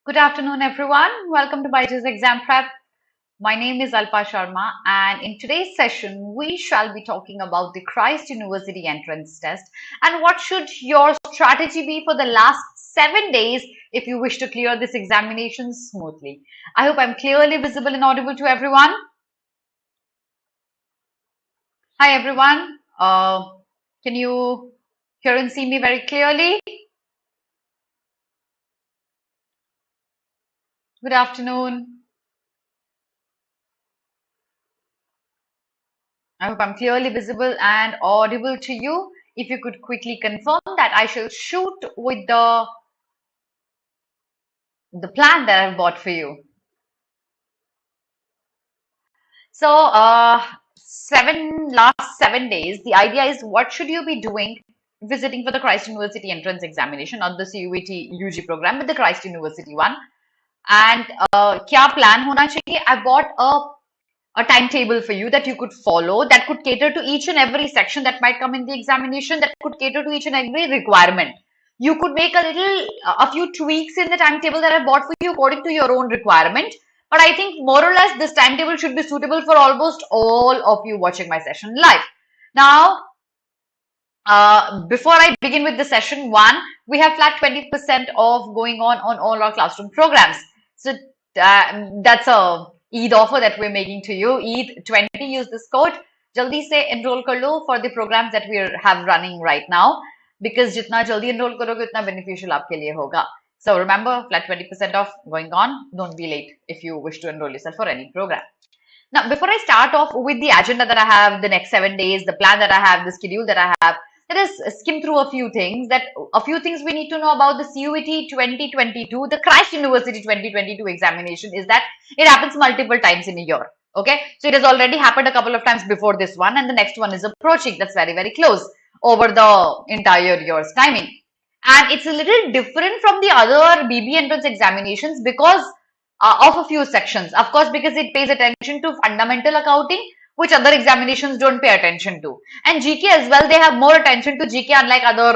Good afternoon, everyone. Welcome to BYJU'S Exam Prep. My name is Alpa Sharma, and in today's session, we shall be talking about the Christ University entrance test and what should your strategy be for the last 7 days if you wish to clear this examination smoothly. I hope I'm clearly visible and audible to everyone. Hi, everyone. Can you hear and see me very clearly? Good afternoon. I hope I'm clearly visible and audible to you. If you could quickly confirm that I shall shoot with the plan that I've bought for you. So, last 7 days, the idea is what should you be doing visiting for the Christ University entrance examination, not the CUET UG program, but the Christ University one. And kya plan hona chahiye? I bought a timetable for you that you could follow that could cater to each and every section that might come in the examination, that could cater to each and every requirement. You could make a few tweaks in the timetable that I bought for you according to your own requirement. But I think more or less this timetable should be suitable for almost all of you watching my session live. Now, before I begin with the session one, we have flat 20% off going on all our classroom programs. So that's a Eid offer that we're making to you. Eid 20, use this code. Jaldi se enroll kar lo for the programs that we have running right now, because jitna jaldi enroll karoge utna beneficial aapke liye hoga. So remember, flat 20% off going on. Don't be late if you wish to enroll yourself for any program. Now, before I start off with the agenda that I have, the next 7 days, the plan that I have, the schedule that I have, let us skim through a few things we need to know about the CUET 2022, the Christ University 2022 examination is that it happens multiple times in a year. Okay, so it has already happened a couple of times before this one, and the next one is approaching. That's very, very close over the entire year's timing. And it's a little different from the other BB entrance examinations because of a few sections. Of course, because it pays attention to fundamental accounting, which other examinations don't pay attention to. And GK as well, they have more attention to GK unlike other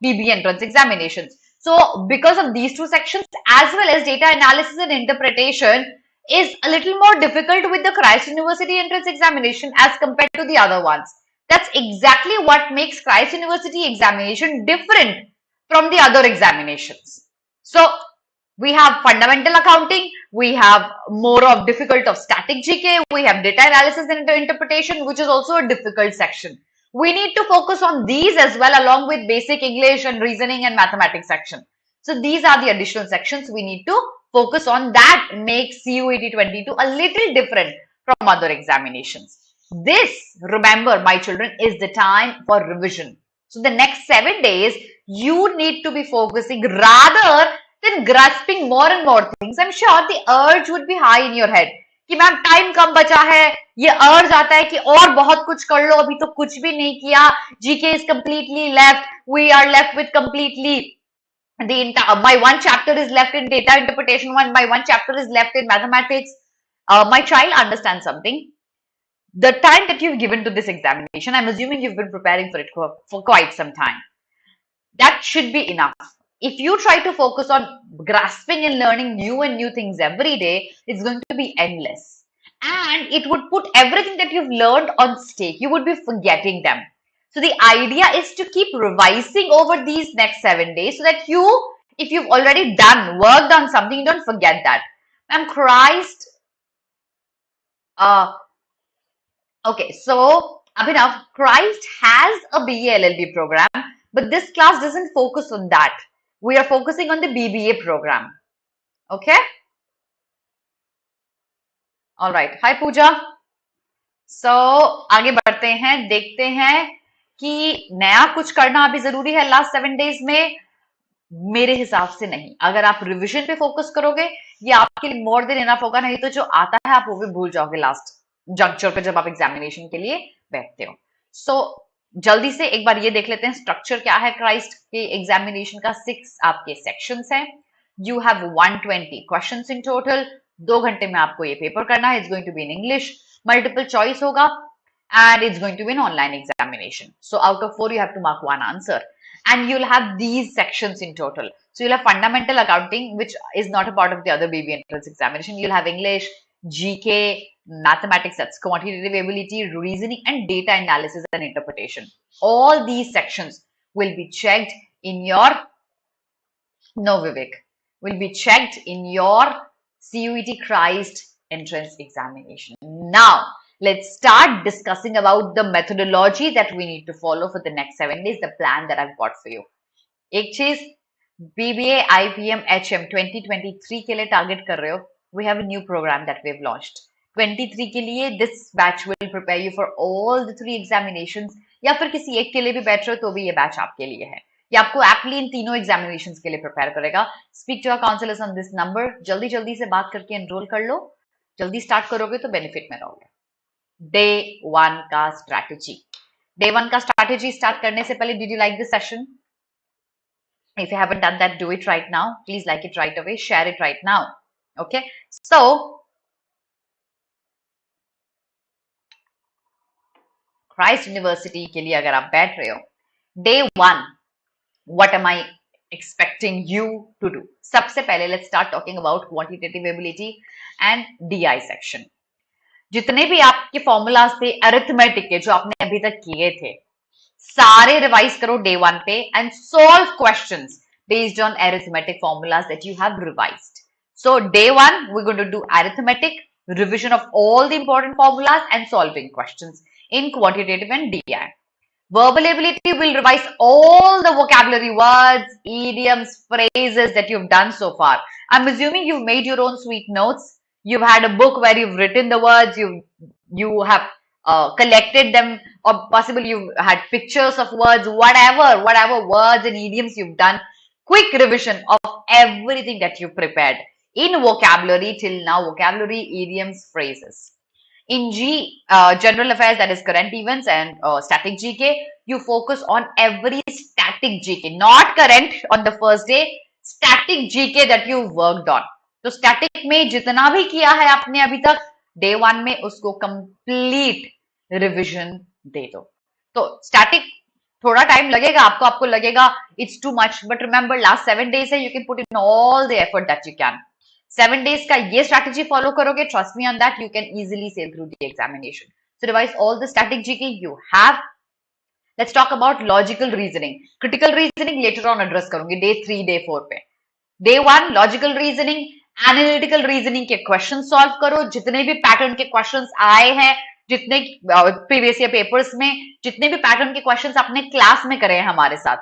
BB entrance examinations. So because of these two sections, as well as data analysis and interpretation is a little more difficult with the Christ University entrance examination as compared to the other ones. That's exactly what makes Christ University examination different from the other examinations. So we have fundamental accounting, we have more of difficult of static GK, we have data analysis and interpretation, which is also a difficult section. We need to focus on these as well, along with basic English and reasoning and mathematics section. So these are the additional sections we need to focus on that makes CUET 22 a little different from other examinations. This, remember my children, is the time for revision. So the next 7 days, you need to be focusing rather than grasping more and more things. I'm sure the urge would be high in your head कि ma'am time कम बचा है, ये अर्ज आता है कि और बहुत कुछ कर लो, अभी तो कुछ भी नहीं किया, GK is completely left, we are left with completely my one chapter is left in data interpretation, my one chapter is left in mathematics. My child, understand something. The time that you've given to this examination, I'm assuming you've been preparing for it for quite some time. That should be enough. If you try to focus on grasping and learning new things every day, it's going to be endless. And it would put everything that you've learned on stake. You would be forgetting them. So the idea is to keep revising over these next 7 days so that if you've already worked on something, you don't forget that. Ma'am, Christ. Okay, so Abhinav, Christ has a BA LLB program, but this class doesn't focus on that. We are focusing on the BBA program. Okay? All right. Hi, Pooja. So, आगे बढ़ते हैं, देखते हैं कि नया कुछ करना अभी जरूरी है लास्ट 7 डेज में. मेरे हिसाब से नहीं. अगर आप रिविजन पे फोकस करोगे, ये आपके लिए मोर देन इनफ होगा. नहीं तो जो आता है आप वो भी भूल जाओगे लास्ट जंक्चर पे जब आप एग्जामिनेशन के लिए बैठते हो. सो जल्दी से एक बार ये देख लेते हैं स्ट्रक्चर क्या है क्राइस्ट के एग्जामिनेशन का. 6 आपके सेक्शंस हैं. You have 120 questions in total. 2 घंटे में आपको ये पेपर करना है. It's going to be in English, multiple choice होगा, and it's going to be an online examination. So out of 4 you have to mark 1 answer. and you'll have these sections in total. So you'll have fundamental accounting, which is not a part of the other BBA entrance examination. You'll have English, GK, mathematics, that's quantitative ability, reasoning, and data analysis and interpretation. All these sections will be checked in your, no Vivek, will be checked in your CUET Christ entrance examination. Now, let's start discussing about the methodology that we need to follow for the next 7 days, the plan that I've got for you. एक चीज BBA IPM HM 2023 के लिए target कर रहे हो, we have a new program that we've launched. 23 के लिए this batch will prepare you for all the 3 examinations, या फिर किसी एक के लिए भी बैठ रहे हो तो भी ये batch आपके लिए है. ये आपको aptly इन तीनों examinations के लिए prepare करेगा. Speak to your counselors on this number. जल्दी जल्दी से बात करके enroll कर लो. जल्दी start करोगे तो benefit में रहोगे. Day 1 का strategy. Day 1 का strategy start करने से पहले, did you like this session? If you haven't done that, do it right now. Please like it right away. Share it right now. Okay. So, Christ University के लिए अगर आप बैठ रहे हो, Day 1, what am I expecting you to do? सबसे पहले let's start talking about quantitative ability and DI section. जितने भी आपके फॉर्मूलाज थे अरिथमेटिक के जो आपने अभी तक किए थे, सारे रिवाइज करो Day 1 पे and solve questions based on arithmetic formulas that you have revised. So Day 1, we're going to do arithmetic, revision of all the important formulas and solving questions in quantitative and DI. Verbal ability will revise all the vocabulary words, idioms, phrases that you've done so far. I'm assuming you've made your own sweet notes. You've had a book where you've written the words, you have collected them, or possibly you've had pictures of words, whatever words and idioms you've done. Quick revision of everything that you've prepared in vocabulary till now, vocabulary, idioms, phrases. In general affairs, that is current events and static GK, you focus on every static GK, not current on the first day, static GK that you worked on. तो static में जितना भी किया है आपने अभी तक, Day 1 में उसको complete revision दे दो. तो static थोड़ा टाइम लगेगा आपको लगेगा it's too much, but remember last 7 days है, you can put in all the effort that you can. 7 days का ये strategy follow करोगे, trust me on that, you can easily sail through the examination. So revise all the static GK you have. Let's talk about logical reasoning. Critical reasoning later on address करूंगी Day 3, Day 4 पे. Day 1 logical reasoning, analytical reasoning के question solve करो. जितने भी pattern के questions आए हैं, जितने प्रीवियस ईयर पेपर्स में जितने भी पैटर्न के क्वेश्चंस आपने क्लास में करे हैं हमारे साथ,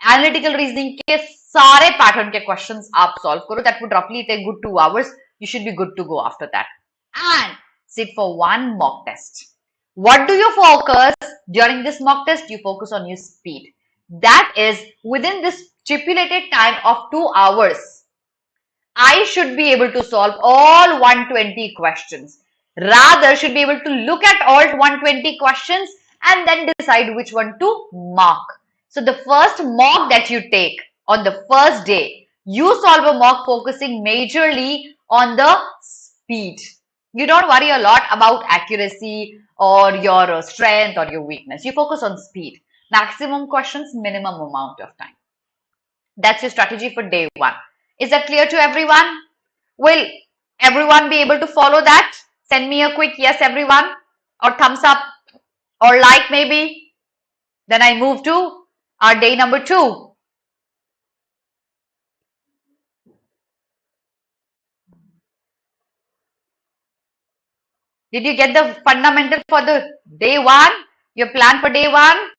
एनालिटिकल रीजनिंग के सारे पैटर्न के क्वेश्चंस आप सॉल्व करो. दैट वुड रफली take good 2 hours. You should be good to go after that. And sit for one mock test. What do you focus during this mock test? You focus on your speed. That is, within this stipulated time of 2 hours, I should be able to solve all 120 questions. Rather, should be able to look at all 120 questions and then decide which one to mark. So the first mock that you take on the first day, you solve a mock focusing majorly on the speed. You don't worry a lot about accuracy or your strength or your weakness. You focus on speed. Maximum questions, minimum amount of time. That's your strategy for Day 1. Is that clear to everyone? Will everyone be able to follow that? Send me a quick yes, everyone, or thumbs up, or like maybe. Then I move to our day number 2. Did you get the fundamental for the Day 1? Your plan for Day 1?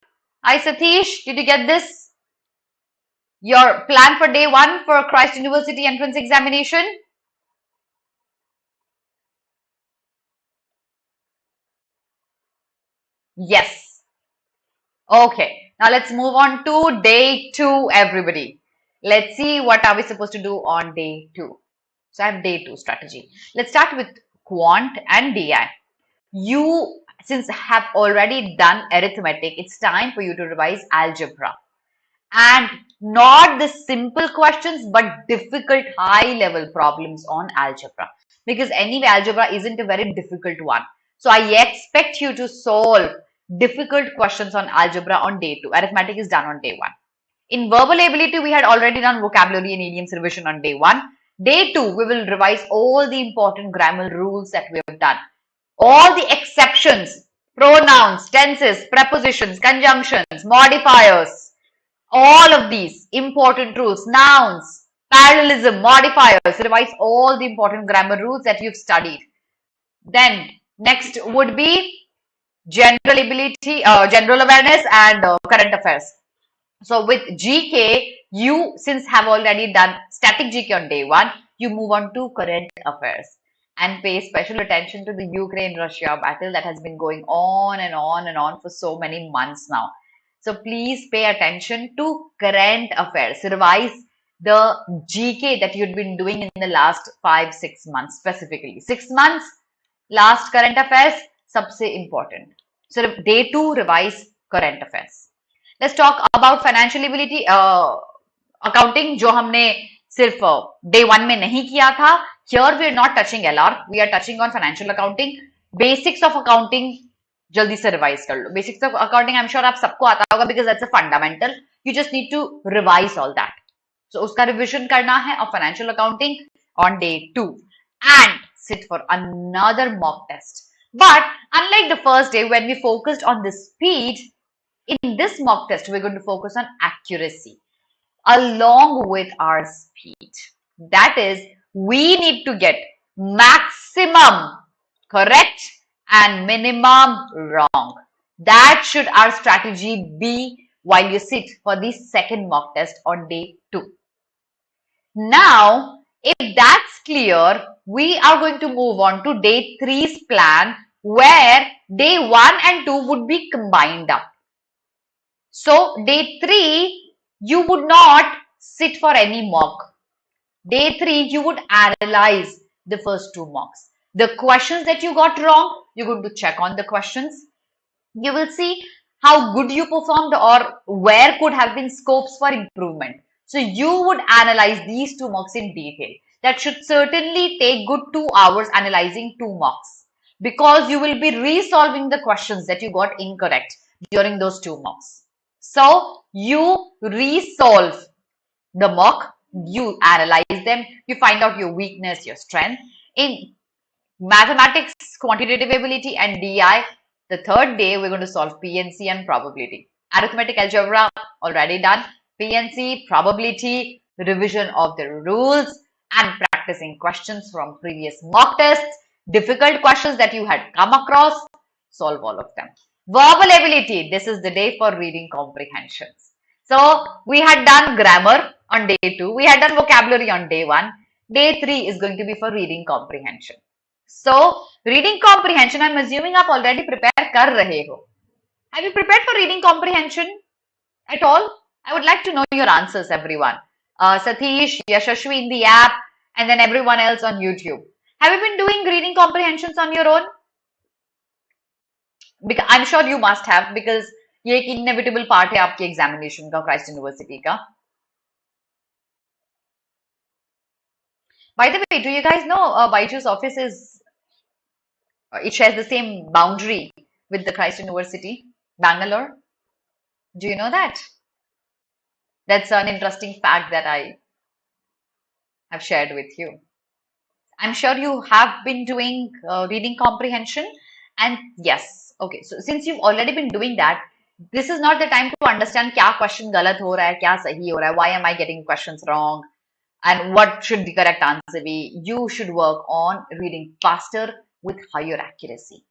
Hi Satish, did you get this? Your plan for Day 1 for Christ University entrance examination? Yes. Okay. Now let's move on to Day 2, everybody. Let's see what are we supposed to do on Day 2. So I have Day 2 strategy. Let's start with Quant and DI. You, since have already done arithmetic, it's time for you to revise algebra. And not the simple questions, but difficult high-level problems on algebra. Because anyway, algebra isn't a very difficult one. So I expect you to solve difficult questions on algebra on Day 2. Arithmetic is done on Day 1. In verbal ability, we had already done vocabulary and idioms revision on day 1. Day 2, we will revise all the important grammar rules that we have done. All the exceptions, pronouns, tenses, prepositions, conjunctions, modifiers, all of these important rules, nouns, parallelism, modifiers, revise all the important grammar rules that you've studied. Then next would be general ability, general awareness and current affairs. So with GK, you since have already done static GK on day 1, you move on to current affairs and pay special attention to the Ukraine-Russia battle that has been going on and on and on for so many months now. So please pay attention to current affairs. Revise the GK that you'd been doing in the last 5-6 months specifically. 6 months, last current affairs, सबसे important. So day 2, revise current affairs. Let's talk about financial ability accounting जो हमने सिर्फ day 1 में नहीं किया था. Here we are not touching LR, we are touching on financial accounting. Basics of accounting जल्दी से revise कर लो. Basics of accounting I'm sure आप सबको आता होगा because that's a fundamental. You just need to revise all that. So उसका revision करना है of financial accounting on day 2 and sit for another mock test. But unlike the first day when we focused on the speed, in this mock test, we're going to focus on accuracy along with our speed. That is, we need to get maximum correct and minimum wrong. That should our strategy be while you sit for the second mock test on day 2. Now, if that's clear, we are going to move on to day 3's plan where day 1 and 2 would be combined up. So, day 3, you would not sit for any mock. Day 3, you would analyze the first 2 mocks. The questions that you got wrong, you're going to check on the questions. You will see how good you performed or where could have been scopes for improvement. So, you would analyze these 2 mocks in detail. That should certainly take good 2 hours analyzing 2 mocks because you will be resolving the questions that you got incorrect during those 2 mocks. So, you resolve the mock, you analyze them, you find out your weakness, your strength. In mathematics, quantitative ability and DI, the third day we're going to solve PNC and probability. Arithmetic algebra already done, PNC, probability, revision of the rules and practicing questions from previous mock tests, difficult questions that you had come across, solve all of them. Verbal ability, this is the day for reading comprehensions. So, we had done grammar on day 2, we had done vocabulary on day 1, day 3 is going to be for reading comprehension. So, reading comprehension, I'm assuming आप already prepare कर रहे हो. Have you prepared for reading comprehension at all? I would like to know your answers, everyone. Satish, Yashashvi in the app, and then everyone else on YouTube. Have you been doing reading comprehensions on your own? Because I'm sure you must have because ये एक inevitable part है आपके examination का Christ University का. By the way, do you guys know BYJU'S office is it shares the same boundary with the Christ University, Bangalore? Do you know that? That's an interesting fact that I have shared with you. I'm sure you have been doing reading comprehension and yes. Okay, so since you've already been doing that, this is not the time to understand क्या question गलत हो रहा है, क्या सही हो रहा है, why am I getting questions wrong, and what should the correct answer be. You should work on reading faster with higher accuracy.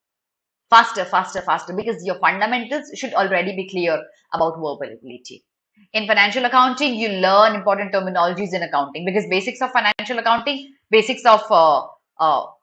Faster, faster, faster, because your fundamentals should already be clear about verbal ability. In financial accounting, you learn important terminologies in accounting because basics of financial accounting, basics of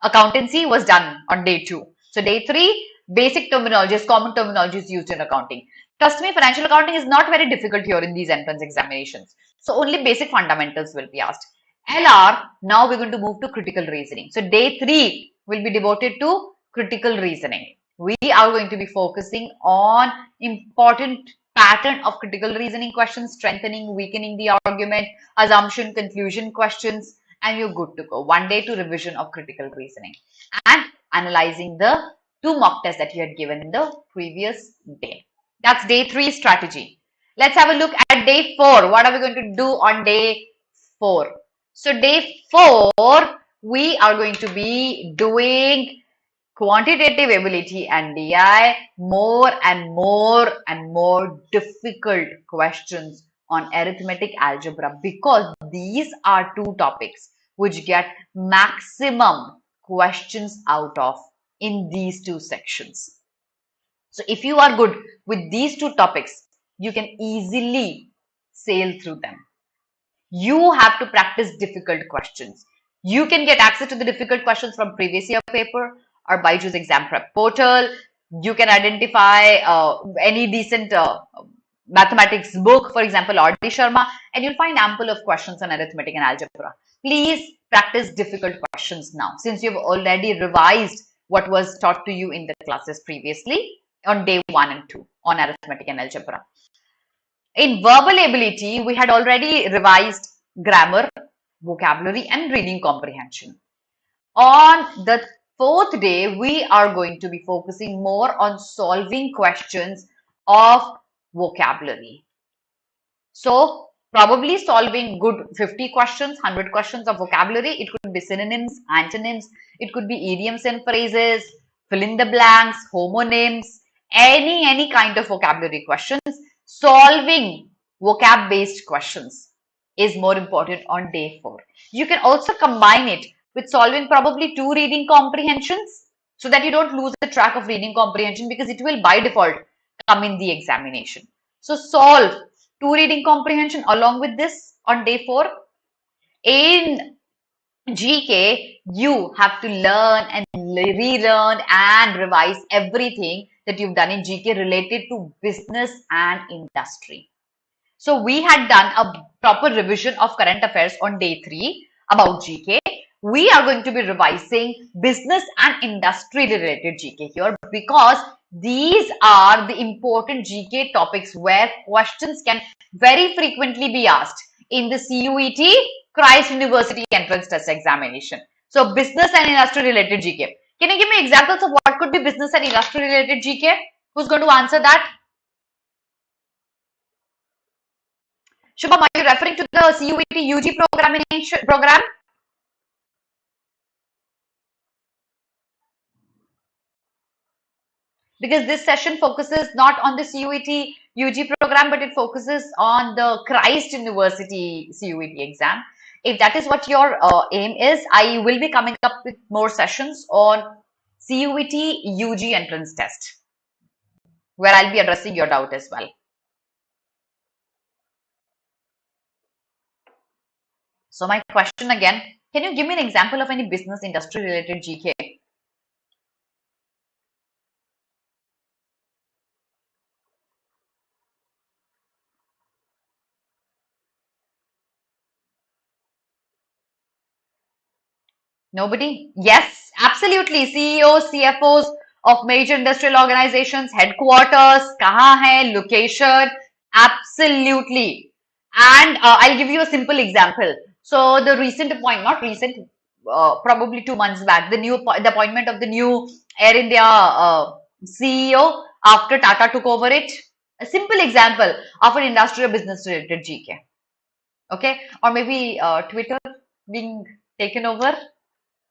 accountancy was done on day 2. So day 3, basic terminologies, common terminologies used in accounting. Trust me, financial accounting is not very difficult here in these entrance examinations. So only basic fundamentals will be asked. LR, now we're going to move to critical reasoning. So day 3 will be devoted to critical reasoning. We are going to be focusing on important pattern of critical reasoning questions, strengthening, weakening the argument, assumption, conclusion questions, and you're good to go. 1 day to revision of critical reasoning and analyzing the 2 mock tests that you had given in the previous day. That's day 3 strategy. Let's have a look at day 4. What are we going to do on day 4? So day 4, we are going to be doing quantitative ability and DI, more and more difficult questions on arithmetic algebra, because these are two topics which get maximum questions out of in these two sections. So if you are good with these two topics, you can easily sail through them. You have to practice difficult questions. You can get access to the difficult questions from previous year paper or BYJU'S Exam Prep portal. You can identify any decent mathematics book, for example, Alpa Sharma, and you'll find ample of questions on arithmetic and algebra. Please practice difficult questions now, since you've already revised what was taught to you in the classes previously on day 1 and 2 on arithmetic and algebra. In verbal ability, we had already revised grammar, vocabulary, and reading comprehension. On the 4th day, we are going to be focusing more on solving questions of vocabulary. So, probably solving good 50 questions, 100 questions of vocabulary. It could be synonyms, antonyms, it could be idioms and phrases, fill in the blanks, homonyms, any kind of vocabulary questions. Solving vocab-based questions is more important on day 4. You can also combine it with solving probably 2 reading comprehensions, so that you don't lose the track of reading comprehension, because it will by default come in the examination. So solve 2 reading comprehension along with this on day 4. In GK, you have to learn and relearn and revise everything that you've done in GK related to business and industry. So we had done a proper revision of current affairs on day 3 about GK. We are going to be revising business and industry related GK here, because these are the important GK topics where questions can very frequently be asked in the CUET Christ University entrance test examination. So business and industry related GK. Can you give me examples of what could be business and industry related GK? Who's going to answer that? Shubham, are you referring to the CUET UG program? Because this session focuses not on the CUET UG program, but it focuses on the Christ University CUET exam. If that is what your aim is, I will be coming up with more sessions on CUET UG entrance test, where I'll be addressing your doubt as well. So my question again, can you give me an example of any business industry related GK? Nobody? Yes, absolutely. CEOs, CFOs of major industrial organizations, headquarters, kahan hai, location, absolutely. And I'll give you a simple example. So the recent appointment, not recent, probably 2 months back, the appointment of the new Air India CEO after Tata took over it. A simple example of an industrial business related GK. Okay, or maybe Twitter being taken over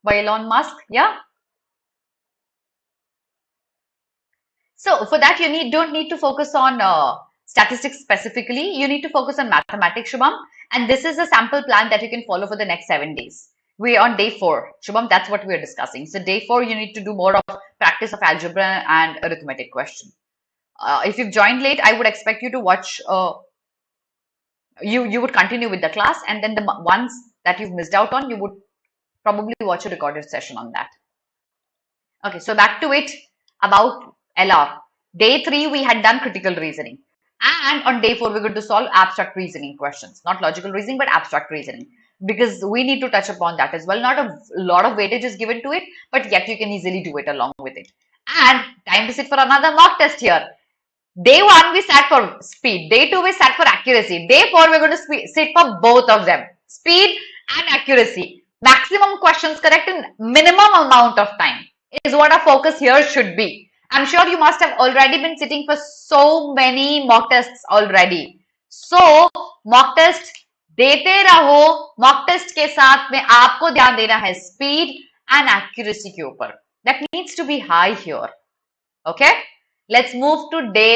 by Elon Musk. Yeah. So for that, you don't need to focus on statistics specifically. You need to focus on mathematics, Shubham. And this is a sample plan that you can follow for the next 7 days. We're on day 4, Shubham. That's what we're discussing. So day 4, you need to do more of practice of algebra and arithmetic question. If you've joined late, I would expect you to watch. You would continue with the class, and then the ones that you've missed out on, you would probably watch a recorded session on that. Okay, so back to it about LR. Day 3, we had done critical reasoning. And on day 4, we're going to solve abstract reasoning questions. Not logical reasoning, but abstract reasoning. Because we need to touch upon that as well. Not a lot of weightage is given to it, but yet you can easily do it along with it. And time to sit for another mock test here. Day 1, we sat for speed. Day 2, we sat for accuracy. Day 4, we're going to sit for both of them. Speed and accuracy. Maximum questions correct in minimum amount of time is what our focus here should be. I'm sure you must have already been sitting for so many mock tests already. So mock test देते रहो, mock test के साथ में आपको ध्यान देना है speed and accuracy के ऊपर. That needs to be high here. Okay, let's move to day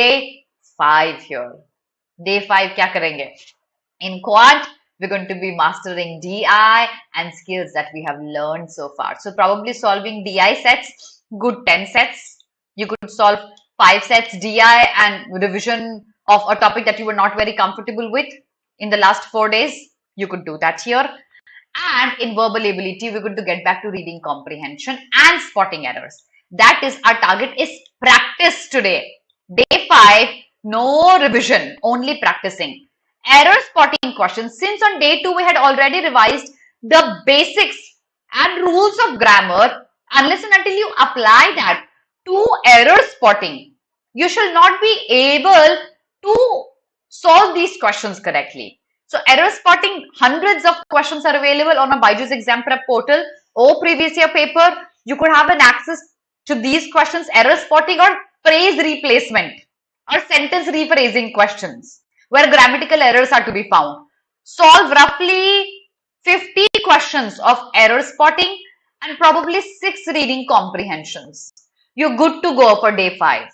5 here. Day 5 क्या करेंगे? In quant, we're going to be mastering DI and skills that we have learned so far. So probably solving DI sets, good 10 sets. You could solve 5 sets DI and revision of a topic that you were not very comfortable with in the last 4 days. You could do that here. And in verbal ability, we're going to get back to reading comprehension and spotting errors. That is, our target is practice today. Day 5, no revision, only practicing. Error spotting questions. Since on day 2, we had already revised the basics and rules of grammar, unless and until you apply that to error spotting, you shall not be able to solve these questions correctly. So error spotting, hundreds of questions are available on a BYJU'S Exam Prep portal or previous year paper. You could have an access to these questions, error spotting or phrase replacement or sentence rephrasing questions where grammatical errors are to be found. Solve roughly 50 questions of error spotting and probably 6 reading comprehensions. You're good to go for day 5.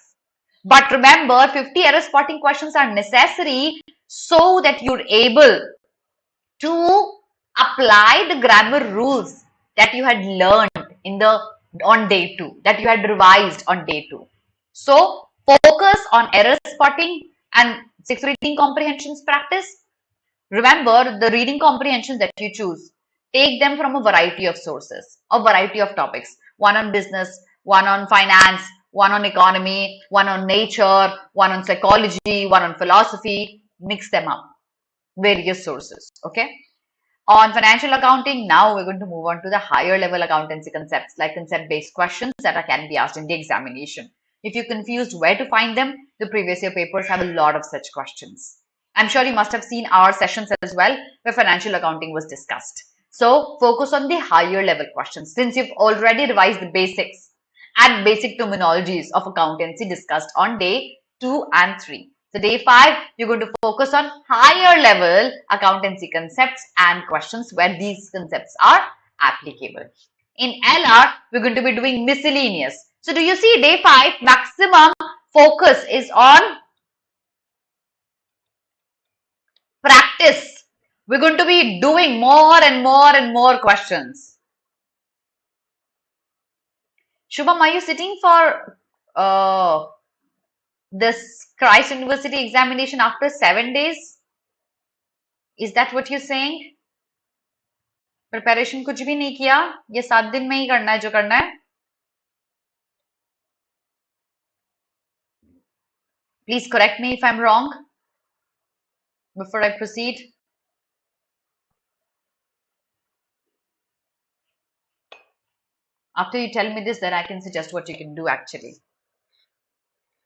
But remember, 50 error spotting questions are necessary so that you're able to apply the grammar rules that you had learned on day 2, that you had revised on day 2. So focus on error spotting and 6 reading comprehensions practice. Remember, the reading comprehensions that you choose, take them from a variety of sources, a variety of topics. One on business, one on finance, one on economy, one on nature, one on psychology, one on philosophy. Mix them up, various sources. Okay. On financial accounting, now we're going to move on to the higher level accountancy concepts, like concept-based questions that can be asked in the examination. If you're confused where to find them, the previous year papers have a lot of such questions. I'm sure you must have seen our sessions as well where financial accounting was discussed. So focus on the higher level questions since you've already revised the basics and basic terminologies of accountancy discussed on day 2 and 3. So day 5, you're going to focus on higher level accountancy concepts and questions where these concepts are applicable. In LR, we're going to be doing miscellaneous. So do you see day 5, maximum focus is on practice. We're going to be doing more and more and more questions. Shubham, are you sitting for this Christ University examination after 7 days? Is that what you're saying? Preparation कुछ भी नहीं किया, ये 7 दिन में ही करना है जो करना है. Please correct me if I'm wrong before I proceed. After you tell me this, then I can suggest what you can do actually.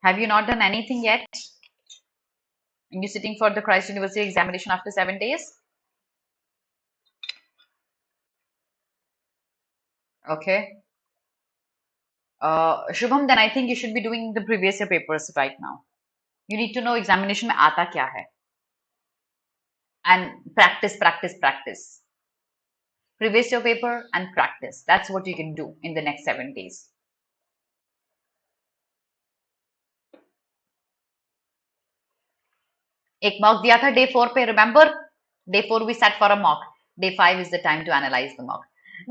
Have you not done anything yet? And you're sitting for the Christ University examination after 7 days? Okay. Shubham, then I think you should be doing the previous year papers right now. You need to know examination में आता क्या है. And practice, practice, practice. Previous year paper and practice. That's what you can do in the next 7 days. एक mock दिया था day 4 पे, remember? Day 4 we sat for a mock. Day 5 is the time to analyze the mock.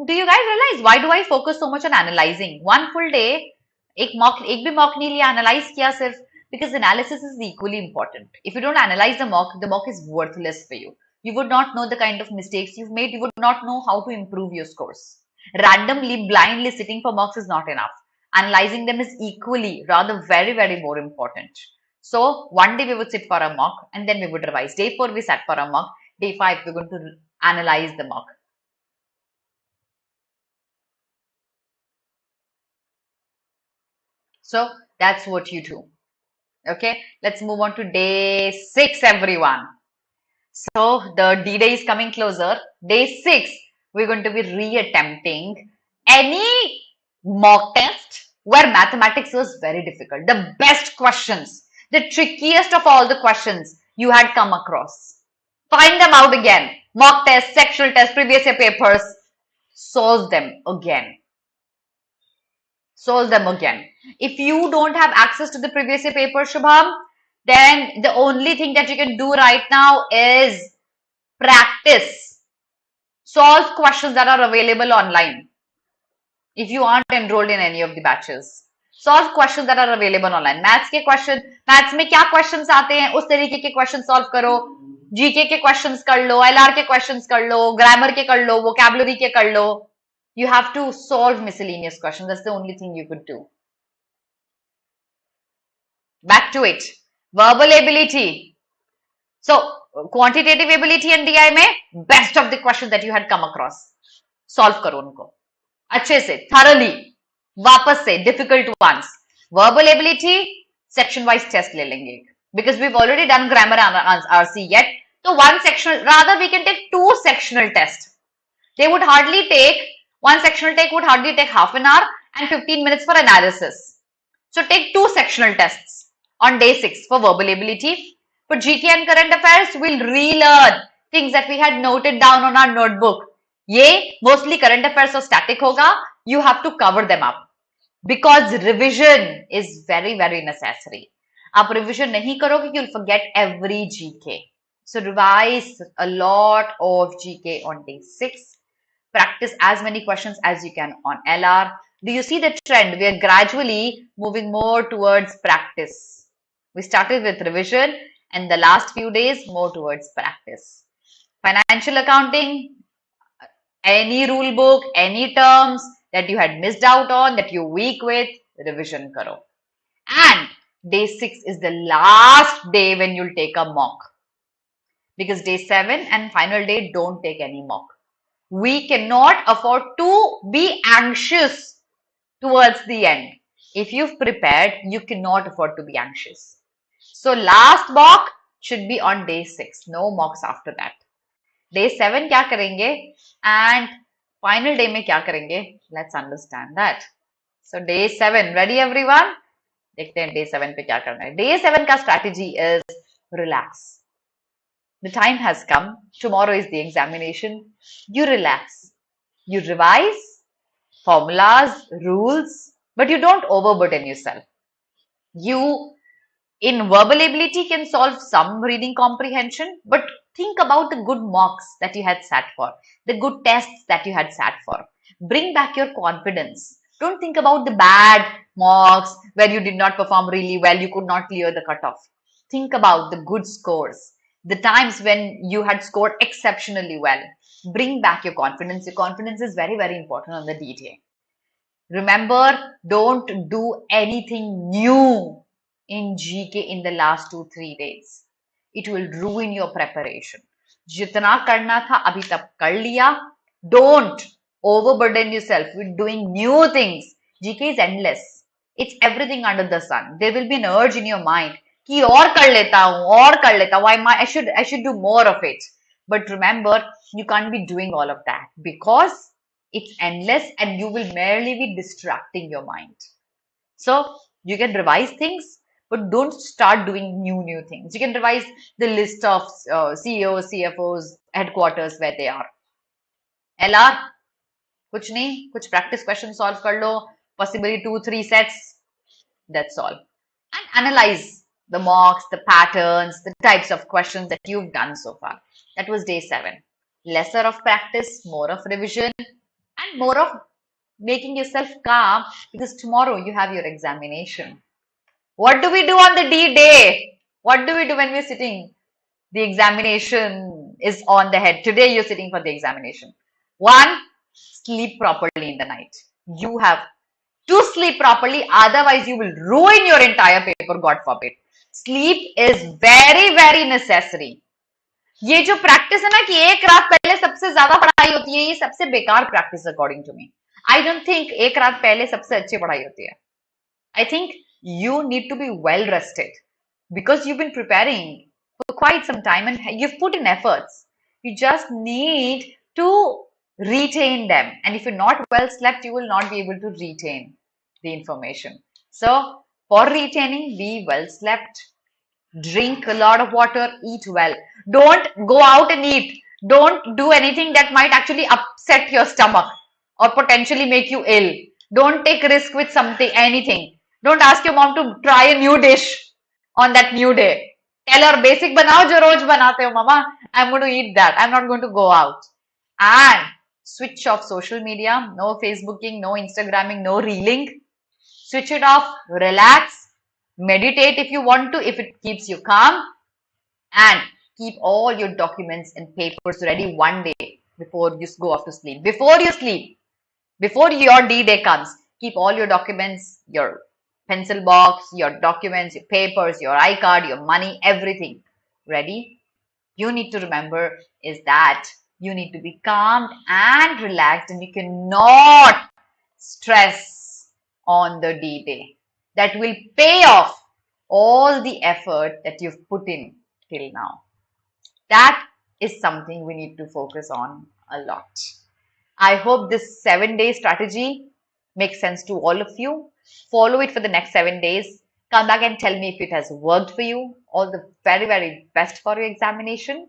Do you guys realize why do I focus so much on analyzing? One full day, एक भी mock नहीं लिया, analyze किया सिर्फ, because analysis is equally important. If you don't analyze the mock is worthless for you. You would not know the kind of mistakes you've made. You would not know how to improve your scores. Randomly, blindly sitting for mocks is not enough. Analyzing them is equally, rather very, very more important. So one day we would sit for a mock and then we would revise. Day 4 we sat for a mock. Day 5 we're going to analyze the mock. So that's what you do. Okay, let's move on to day 6, everyone. So the D-Day is coming closer. Day 6, we're going to be re-attempting any mock test where mathematics was very difficult. The best questions, the trickiest of all the questions, you had come across. Find them out again. Mock tests, sectional tests, previous year papers. Solve them again. Solve them again. If you don't have access to the previous year paper, Shubham, then the only thing that you can do right now is practice. Solve questions that are available online. If you aren't enrolled in any of the batches, solve questions that are available online. Maths के question, maths में क्या questions आते हैं उस तरीके के questions solve करो. GK के questions कर लो, LR के questions कर लो, grammar के कर लो, vocabulary के कर लो. You have to solve miscellaneous questions. That's the only thing you could do. Back to it. Verbal ability. So, quantitative ability and DI में best of the questions that you had come across. Solve करो उनको. अच्छे से, thoroughly. वापस से, difficult ones. Verbal ability, section wise test ले लेंगे. Because we've already done grammar and RC yet. So one sectional, rather we can take two sectional tests. They would hardly take, one sectional take would hardly take half an hour and 15 minutes for analysis. So take two sectional tests on day 6 for verbal ability. For GK and current affairs, we'll relearn things that we had noted down on our notebook. ये mostly current affairs or static होगा. You have to cover them up because revision is very, very necessary. आप revision नहीं करोगे, you'll forget every GK. So revise a lot of GK on day 6. Practice as many questions as you can on LR. Do you see the trend? We are gradually moving more towards practice. We started with revision and the last few days more towards practice. Financial accounting, any rule book, any terms that you had missed out on, that you're weak with, revision karo. And day 6 is the last day when you'll take a mock. Because day 7 and final day, don't take any mock. We cannot afford to be anxious towards the end. If you've prepared, you cannot afford to be anxious. So last mock should be on day 6. No mocks after that. Day 7 क्या करेंगे and final day में क्या करेंगे? Let's understand that. So day 7, ready everyone? देखते हैं day 7 पे क्या करना है. Day 7 का strategy is relax. The time has come. Tomorrow is the examination. You relax. You revise formulas, rules, but you don't overburden yourself. You, in verbal ability, can solve some reading comprehension, but think about the good mocks that you had sat for, the good tests that you had sat for. Bring back your confidence. Don't think about the bad mocks where you did not perform really well, you could not clear the cutoff. Think about the good scores, the times when you had scored exceptionally well. Bring back your confidence. Your confidence is very, very important on the DTA. Remember, don't do anything new in GK in the last 2-3 days. It will ruin your preparation. Jitna karna tha abhi tak kar liya. Don't overburden yourself with doing new things. GK is endless. It's everything under the sun. There will be an urge in your mind कि और कर लेता हूँ, I should do more of it. But remember, you can't be doing all of that because it's endless and you will merely be distracting your mind. So you can revise things, but don't start doing new things. You can revise the list of CEOs, CFOs, headquarters where they are. LR, कुछ नहीं, कुछ practice questions solve कर लो, possibly 2-3 sets. That's all. And analyze the mocks, the patterns, the types of questions that you've done so far. That was day 7. Lesser of practice, more of revision, and more of making yourself calm because tomorrow you have your examination. What do we do on the D day? What do we do when we're sitting? The examination is on the head. Today you're sitting for the examination. 1, sleep properly in the night. You have to sleep properly, otherwise you will ruin your entire paper, God forbid. Sleep is very, very necessary. ये जो practice है ना कि एक रात पहले सबसे ज्यादा पढ़ाई होती है, ये सबसे बेकार practice according to me. I don't think एक रात पहले सबसे अच्छी पढ़ाई होती है. I think you need to be well rested because you've been preparing for quite some time and you've put in efforts. You just need to retain them. And if you're not well slept, you will not be able to retain the information. So for retaining, be well slept, Drink a lot of water, eat well. Don't go out and eat. Don't do anything that might actually upset your stomach or potentially make you ill. Don't take risk with something, anything. Don't ask your mom to try a new dish on that new day. Tell her basic banao jo roj banate ho mama. I'm going to eat that. I'm not going to go out. And switch off social media. No Facebooking, no Instagramming, no reeling. Switch it off. Relax. Meditate if you want to, if it keeps you calm, and keep all your documents and papers ready one day before you go off to sleep. Before you sleep, before your D-Day comes, keep all your documents, your pencil box, your documents, your papers, your iCard, your money, everything ready. You need to remember is that you need to be calm and relaxed, and you cannot stress on the D-Day. That will pay off all the effort that you've put in till now. That is something we need to focus on a lot. I hope this 7-day strategy makes sense to all of you. Follow it for the next 7 days. Come back and tell me if it has worked for you. All the very, very best for your examination.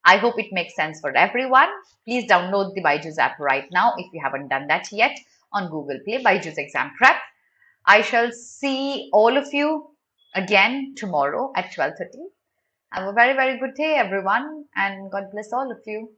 I hope it makes sense for everyone. Please download the BYJU'S app right now if you haven't done that yet on Google Play, BYJU'S Exam Prep. I shall see all of you again tomorrow at 12:30. Have a very, very good day, everyone, and God bless all of you.